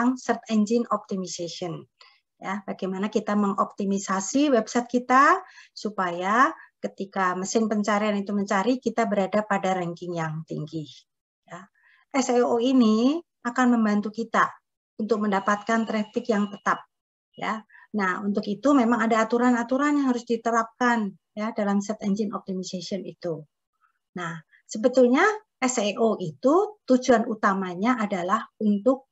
tentang search engine optimization. Ya, bagaimana kita mengoptimisasi website kita supaya ketika mesin pencarian itu mencari, kita berada pada ranking yang tinggi. Ya. SEO ini akan membantu kita untuk mendapatkan traffic yang tetap. Ya. Nah, untuk itu memang ada aturan-aturan yang harus diterapkan ya dalam search engine optimization itu. Nah, sebetulnya SEO itu tujuan utamanya adalah untuk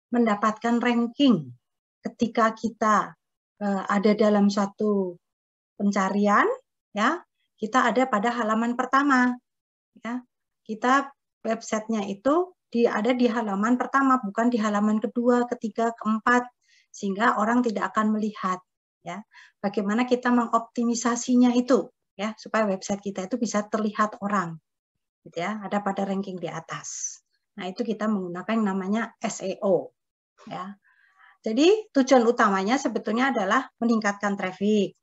mendapatkan ranking. Ketika kita ada dalam suatu pencarian, ya kita ada pada halaman pertama, ya kita websitenya itu ada di halaman pertama, bukan di halaman kedua, ketiga, keempat, sehingga orang tidak akan melihat, ya bagaimana kita mengoptimisasinya itu, ya supaya website kita itu bisa terlihat orang, gitu ya, ada pada ranking di atas. Nah itu kita menggunakan yang namanya SEO, ya. Jadi tujuan utamanya sebetulnya adalah meningkatkan traffic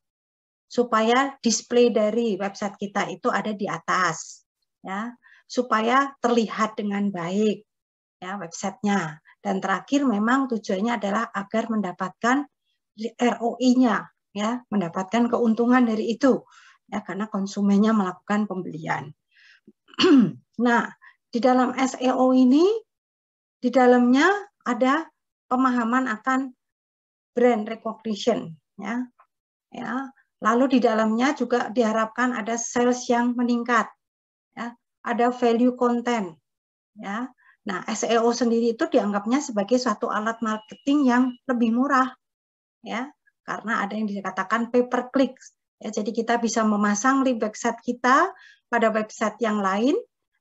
supaya display dari website kita itu ada di atas, ya, supaya terlihat dengan baik ya websitenya. Dan terakhir memang tujuannya adalah agar mendapatkan ROI-nya, ya, mendapatkan keuntungan dari itu, ya, karena konsumennya melakukan pembelian. Nah, di dalam SEO ini di dalamnya ada pemahaman akan brand recognition, ya. Lalu di dalamnya juga diharapkan ada sales yang meningkat, ya. Ada value content, ya. Nah, SEO sendiri itu dianggapnya sebagai suatu alat marketing yang lebih murah, ya, karena ada yang dikatakan pay per click. Ya, jadi kita bisa memasang link website kita pada website yang lain.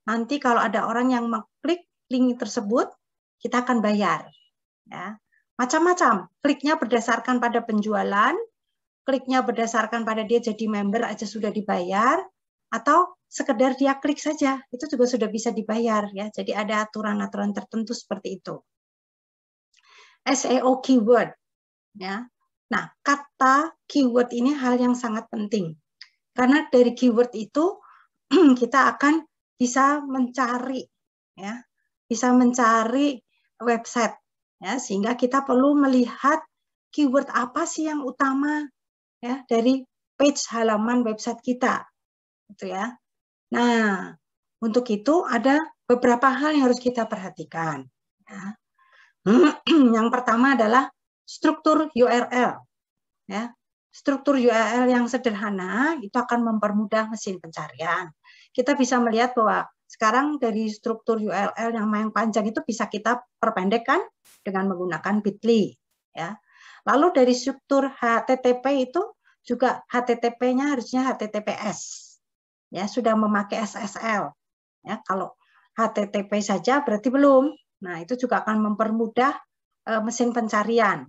Nanti kalau ada orang yang mengklik link tersebut, kita akan bayar. Ya. Macam-macam, kliknya berdasarkan pada penjualan, kliknya berdasarkan pada dia jadi member aja sudah dibayar, atau sekedar dia klik saja, itu juga sudah bisa dibayar. Ya. Jadi ada aturan-aturan tertentu seperti itu. SEO keyword. Ya. Nah, kata keyword ini hal yang sangat penting. Karena dari keyword itu kita akan bisa mencari, ya, bisa mencari website, ya, sehingga kita perlu melihat keyword apa sih yang utama, ya, dari page halaman website kita, gitu ya. Nah, untuk itu ada beberapa hal yang harus kita perhatikan. Ya. Yang pertama adalah struktur URL, ya. Struktur URL yang sederhana itu akan mempermudah mesin pencarian. Kita bisa melihat bahwa sekarang dari struktur URL yang panjang itu bisa kita perpendekkan dengan menggunakan bit.ly, ya. Lalu dari struktur HTTP itu juga HTTP-nya harusnya HTTPS, ya, sudah memakai SSL, ya. Kalau HTTP saja berarti belum. Nah, itu juga akan mempermudah mesin pencarian,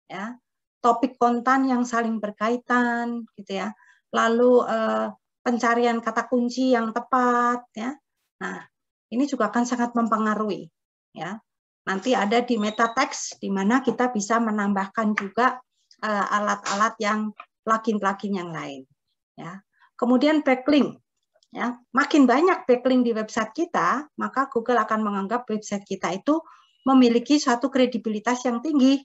ya. Topik konten yang saling berkaitan, gitu ya. Lalu pencarian kata kunci yang tepat, ya. Nah, ini juga akan sangat mempengaruhi, ya. Nanti ada di meta text di mana kita bisa menambahkan juga alat-alat yang plugin-plugin yang lain, ya. Kemudian backlink, ya. Makin banyak backlink di website kita, maka Google akan menganggap website kita itu memiliki suatu kredibilitas yang tinggi,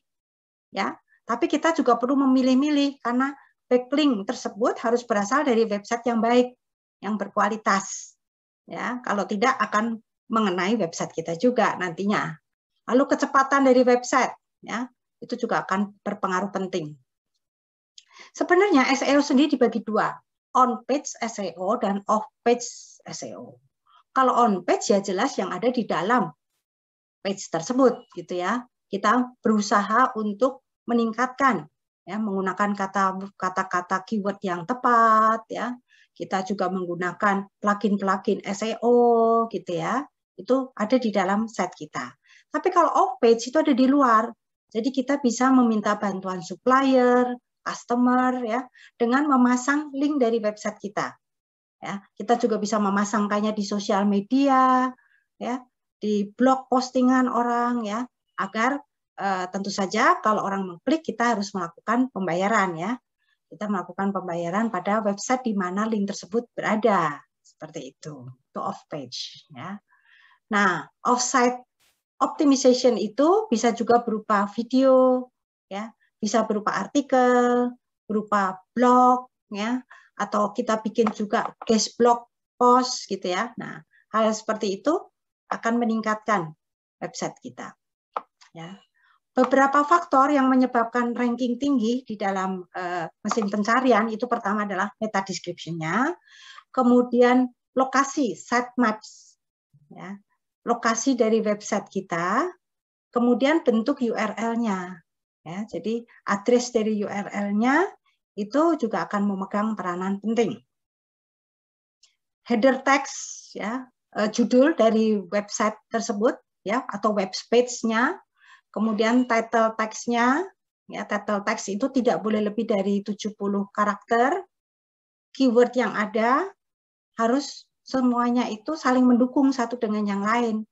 ya. Tapi kita juga perlu memilih-milih karena backlink tersebut harus berasal dari website yang baik, yang berkualitas. Ya, kalau tidak akan mengenai website kita juga nantinya. Lalu kecepatan dari website, ya, itu juga akan berpengaruh penting. Sebenarnya SEO sendiri dibagi dua, on-page SEO dan off-page SEO. Kalau on-page ya jelas yang ada di dalam page tersebut, gitu ya. Kita berusaha untuk meningkatkan, ya, menggunakan kata-kata keyword yang tepat, ya. Kita juga menggunakan plugin-plugin SEO, gitu ya. Itu ada di dalam site kita. Tapi kalau off page itu ada di luar. Jadi kita bisa meminta bantuan supplier, customer, ya, dengan memasang link dari website kita. Ya, kita juga bisa memasangkannya di sosial media, ya, di blog postingan orang, ya, agar tentu saja kalau orang mengklik kita harus melakukan pembayaran, ya. Kita melakukan pembayaran pada website di mana link tersebut berada, seperti itu off page, ya. Nah, offsite Optimization itu bisa juga berupa video, ya, bisa berupa artikel, berupa blog, ya, atau kita bikin juga guest blog post gitu ya. Nah, hal seperti itu akan meningkatkan website kita. Ya. Beberapa faktor yang menyebabkan ranking tinggi di dalam mesin pencarian itu pertama adalah meta description-nya, kemudian lokasi, sitemaps, ya, lokasi dari website kita, kemudian bentuk URL-nya. Ya, jadi address dari URL-nya itu juga akan memegang peranan penting. Header text, ya, judul dari website tersebut, ya, atau web page-nya. Kemudian title text-nya, ya, title text itu tidak boleh lebih dari 70 karakter. Keyword yang ada harus semuanya itu saling mendukung satu dengan yang lain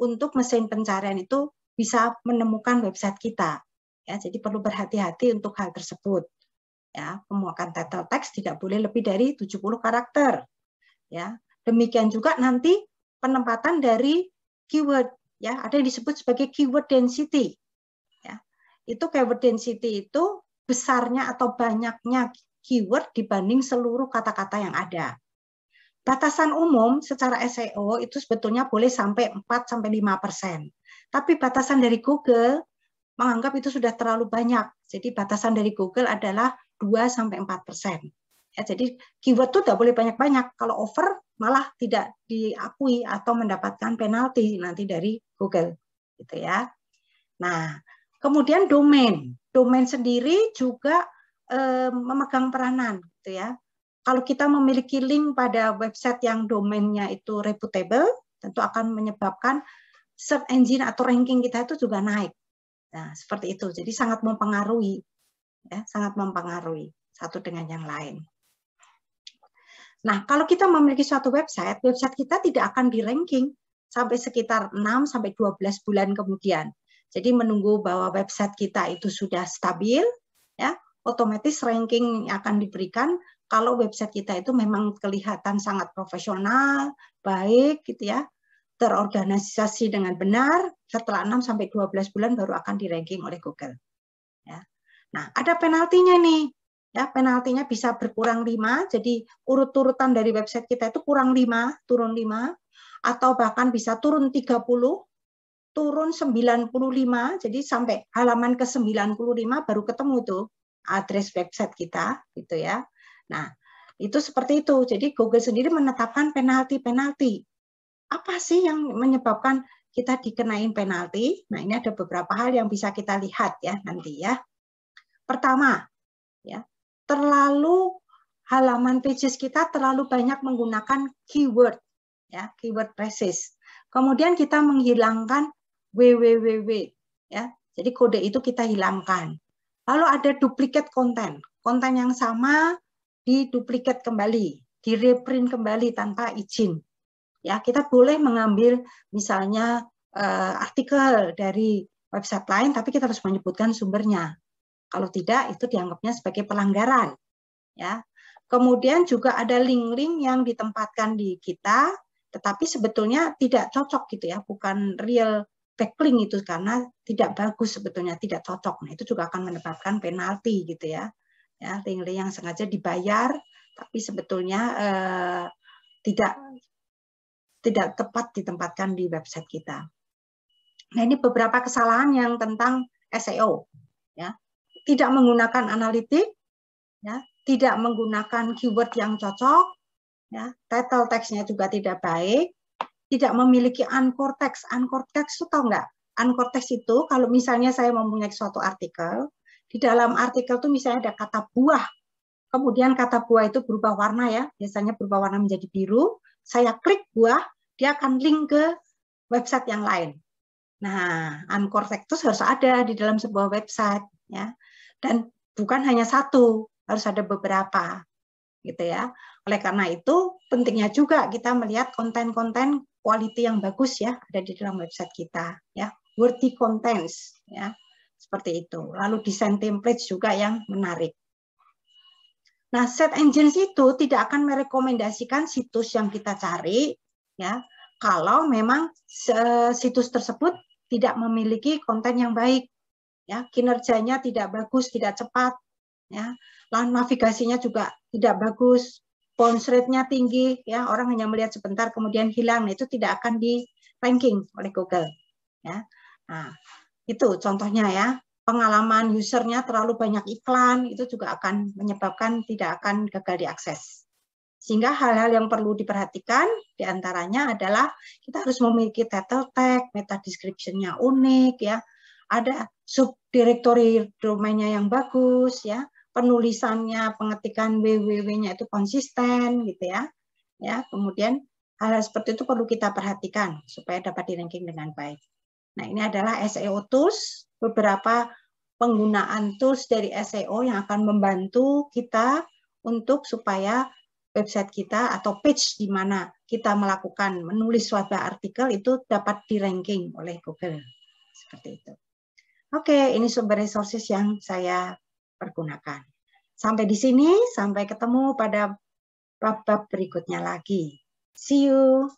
untuk mesin pencarian itu bisa menemukan website kita. Ya, jadi perlu berhati-hati untuk hal tersebut. Ya, pemuakan title text tidak boleh lebih dari 70 karakter. Ya, demikian juga nanti penempatan dari keyword. Ya, ada yang disebut sebagai keyword density. Ya, itu keyword density itu besarnya atau banyaknya keyword dibanding seluruh kata-kata yang ada. Batasan umum secara SEO itu sebetulnya boleh sampai 4-5%. Tapi batasan dari Google menganggap itu sudah terlalu banyak. Jadi batasan dari Google adalah 2-4%. Ya, jadi keyword itu tidak boleh banyak-banyak. Kalau over malah tidak diakui atau mendapatkan penalti nanti dari Google, gitu ya. Nah, kemudian domain sendiri juga memegang peranan, gitu ya. Kalau kita memiliki link pada website yang domainnya itu reputable, tentu akan menyebabkan search engine atau ranking kita itu juga naik. Nah, seperti itu. Jadi sangat mempengaruhi, ya, sangat mempengaruhi satu dengan yang lain. Nah, kalau kita memiliki suatu website kita tidak akan di-ranking sampai sekitar 6-12 bulan kemudian. Jadi menunggu bahwa website kita itu sudah stabil, ya, otomatis ranking akan diberikan kalau website kita itu memang kelihatan sangat profesional, baik, gitu ya, terorganisasi dengan benar. Setelah 6-12 bulan baru akan di-ranking oleh Google. Ya. Nah, ada penaltinya nih. Ya, penaltinya bisa berkurang 5, jadi urut-urutan dari website kita itu kurang 5, turun 5, atau bahkan bisa turun 30, turun 95, jadi sampai halaman ke 95 baru ketemu tuh address website kita, gitu ya. Nah, itu seperti itu. Jadi Google sendiri menetapkan penalti-penalti. Apa sih yang menyebabkan kita dikenain penalti? Nah, ini ada beberapa hal yang bisa kita lihat ya nanti ya. Pertama, ya, terlalu halaman pages kita terlalu banyak menggunakan keyword, ya, keyword phrases. Kemudian kita menghilangkan www, ya, jadi kode itu kita hilangkan. Lalu ada duplicate konten yang sama diduplikat kembali, di-reprint kembali tanpa izin. Ya, kita boleh mengambil misalnya artikel dari website lain, tapi kita harus menyebutkan sumbernya. Kalau tidak, itu dianggapnya sebagai pelanggaran. Ya. Kemudian juga ada link-link yang ditempatkan di kita, tetapi sebetulnya tidak cocok gitu ya, bukan real backlink itu karena tidak bagus sebetulnya, tidak cocok. Nah, itu juga akan menyebabkan penalti gitu ya. Ya, link-link yang sengaja dibayar, tapi sebetulnya tidak tepat ditempatkan di website kita. Nah, ini beberapa kesalahan yang tentang SEO. Ya. Tidak menggunakan analitik, ya, tidak menggunakan keyword yang cocok, ya, title text-nya juga tidak baik, tidak memiliki anchor text. Anchor text itu tahu nggak? Anchor text itu kalau misalnya saya mempunyai suatu artikel, di dalam artikel itu misalnya ada kata buah, kemudian kata buah itu berubah warna ya, biasanya berubah warna menjadi biru, saya klik buah, dia akan link ke website yang lain. Nah, anchor text itu harus ada di dalam sebuah website, ya. Dan bukan hanya satu, harus ada beberapa, gitu ya. Oleh karena itu pentingnya juga kita melihat konten-konten quality yang bagus ya ada di dalam website kita, ya, worthy contents, ya, seperti itu. Lalu desain templates juga yang menarik. Nah, search engines itu tidak akan merekomendasikan situs yang kita cari, ya, kalau memang situs tersebut tidak memiliki konten yang baik, ya, kinerjanya tidak bagus, tidak cepat, ya, lalu navigasinya juga tidak bagus, bounce rate-nya tinggi, ya, orang hanya melihat sebentar kemudian hilang, itu tidak akan di ranking oleh Google, ya. Nah, itu contohnya ya. Pengalaman usernya terlalu banyak iklan, itu juga akan menyebabkan tidak akan gagal diakses. Sehingga hal-hal yang perlu diperhatikan diantaranya adalah kita harus memiliki title tag, meta description-nya unik, ya, ada subdirectory domainnya yang bagus, ya, penulisannya, pengetikan www-nya itu konsisten, gitu ya. Ya, kemudian hal-hal seperti itu perlu kita perhatikan supaya dapat di-ranking dengan baik. Nah, ini adalah SEO tools, beberapa penggunaan tools dari SEO yang akan membantu kita untuk supaya website kita atau page di mana kita melakukan menulis suatu artikel itu dapat di-ranking oleh Google. Seperti itu. Oke, ini sumber resources yang saya pergunakan. Sampai di sini, sampai ketemu pada bab-bab berikutnya lagi. See you.